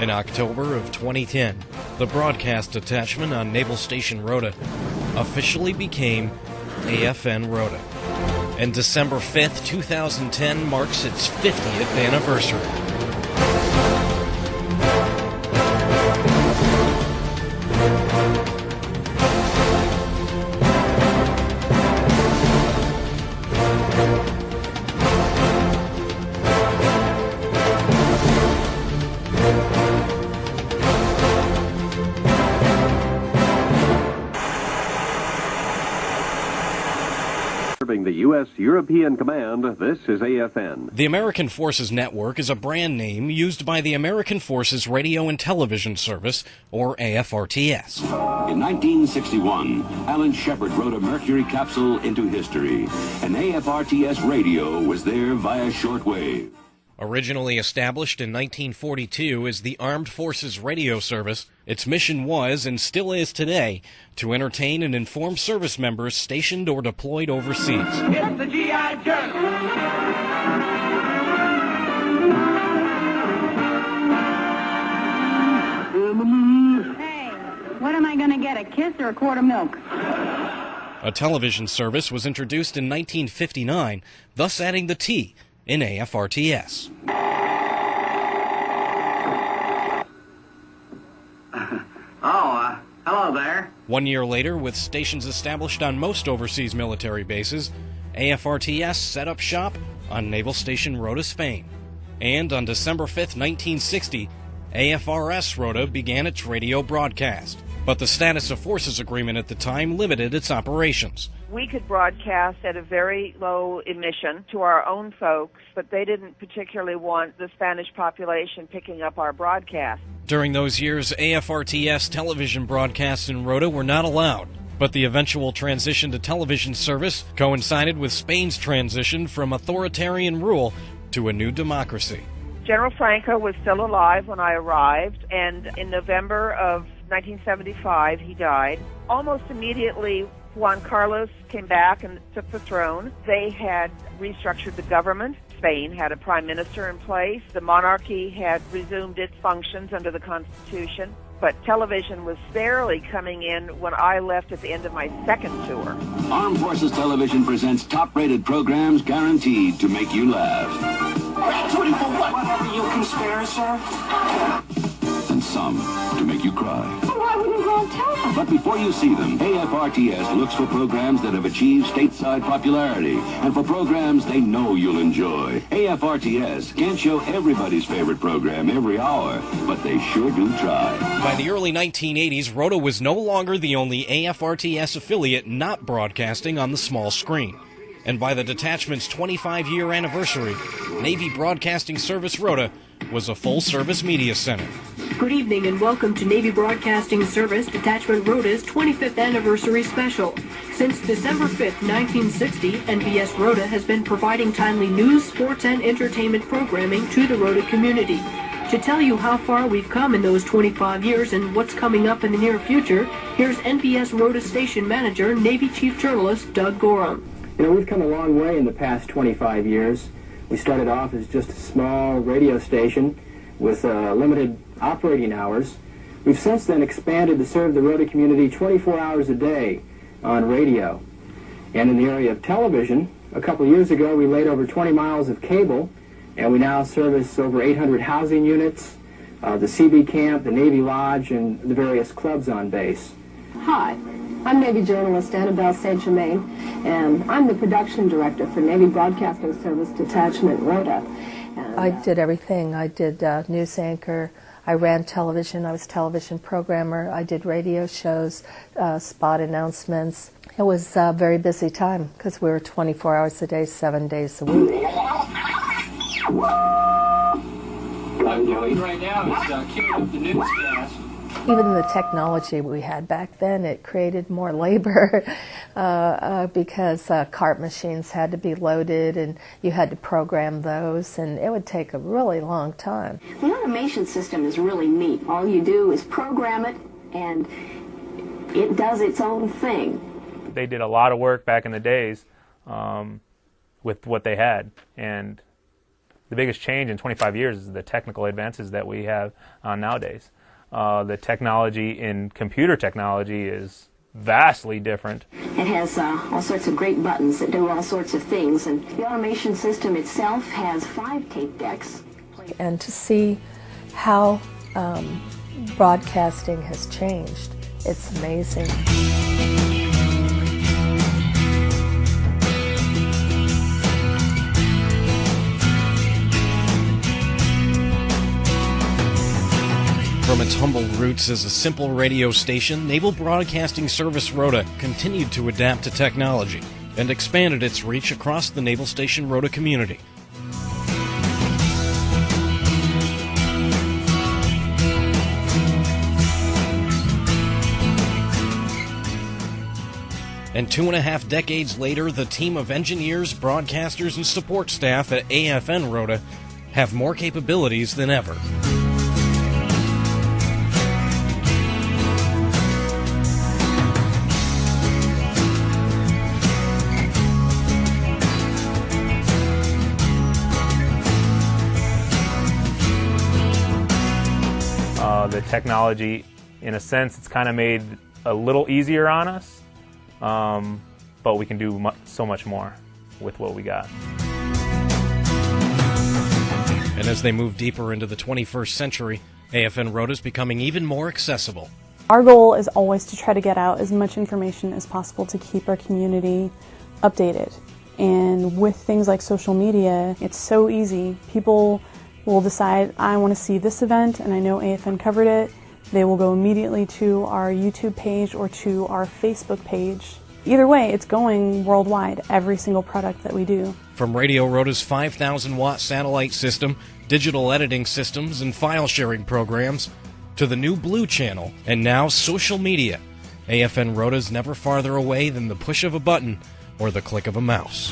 In October of 2010, the broadcast detachment on Naval Station Rota officially became AFN Rota. And December 5th, 2010 marks its 50th anniversary. Serving the U.S. European Command, this is AFN. The American Forces Network is a brand name used by the American Forces Radio and Television Service, or AFRTS. In 1961, Alan Shepard wrote a Mercury capsule into history. An AFRTS radio was there via shortwave. Originally established in 1942 as the Armed Forces Radio Service, its mission was, and still is today, to entertain and inform service members stationed or deployed overseas. It's the GI Journal. Hey, what am I going to get, a kiss or a quart of milk? A television service was introduced in 1959, thus adding the T in AFRTS. Hello there. 1 year later, with stations established on most overseas military bases, AFRTS set up shop on Naval Station Rota, Spain. And on December 5th, 1960, AFRS Rota began its radio broadcast. But the Status of Forces Agreement at the time limited its operations. We could broadcast at a very low emission to our own folks, but they didn't particularly want the Spanish population picking up our broadcast. During those years, AFRTS television broadcasts in Rota were not allowed, but the eventual transition to television service coincided with Spain's transition from authoritarian rule to a new democracy. General Franco was still alive when I arrived, and in November of 1975, he died. Almost immediately, Juan Carlos came back and took the throne. They had restructured the government. Spain had a prime minister in place. The monarchy had resumed its functions under the Constitution. But television was barely coming in when I left at the end of my second tour. Armed Forces Television presents top-rated programs guaranteed to make you laugh. Gratuity for what? Whatever you can spare, sir. And some to make you cry. Why wouldn't Grant tell us? But before you see them, AFRTS looks for programs that have achieved stateside popularity and for programs they know you'll enjoy. AFRTS can't show everybody's favorite program every hour, but they sure do try. By the early 1980s, Rota was no longer the only AFRTS affiliate not broadcasting on the small screen. And by the detachment's 25-year anniversary, Navy Broadcasting Service Rota was a full-service media center. Good evening and welcome to Navy Broadcasting Service Detachment Rota's 25th anniversary special. Since December 5th, 1960, NBS Rota has been providing timely news, sports, and entertainment programming to the Rota community. To tell you how far we've come in those 25 years and what's coming up in the near future, here's NBS Rota Station Manager, Navy Chief Journalist Doug Gorham. You know, we've come a long way in the past 25 years. We started off as just a small radio station with limited operating hours. We've since then expanded to serve the Rota community 24 hours a day on radio. And in the area of television, a couple of years ago we laid over 20 miles of cable, and we now service over 800 housing units, the CB camp, the Navy Lodge, and the various clubs on base. Hi. I'm Navy journalist Annabelle St. Germain, and I'm the production director for Navy Broadcasting Service Detachment Rota. I did everything. I did news anchor, I ran television, I was television programmer, I did radio shows, spot announcements. It was a very busy time because we were 24 hours a day, 7 days a week. What I'm doing right now is queuing up the newscast. Even the technology we had back then, it created more labor because cart machines had to be loaded and you had to program those, and it would take a really long time. The automation system is really neat. All you do is program it and it does its own thing. They did a lot of work back in the days with what they had, and the biggest change in 25 years is the technical advances that we have nowadays. The technology in computer technology is vastly different. It has all sorts of great buttons that do all sorts of things, and the automation system itself has 5 tape decks. And to see how broadcasting has changed, it's amazing. From its humble roots as a simple radio station, Naval Broadcasting Service Rota continued to adapt to technology and expanded its reach across the Naval Station Rota community. And 2.5 decades later, the team of engineers, broadcasters, and support staff at AFN Rota have more capabilities than ever. The technology, in a sense, it's kind of made a little easier on us, but we can do so much more with what we got. And as they move deeper into the 21st century, AFN Rota is becoming even more accessible. Our goal is always to try to get out as much information as possible to keep our community updated. And with things like social media, it's so easy. People will decide, I want to see this event, and I know AFN covered it. They will go immediately to our YouTube page or to our Facebook page. Either way, it's going worldwide, every single product that we do. From Radio Rota's 5,000-watt satellite system, digital editing systems, and file-sharing programs, to the new Blue Channel, and now social media, AFN Rota is never farther away than the push of a button or the click of a mouse.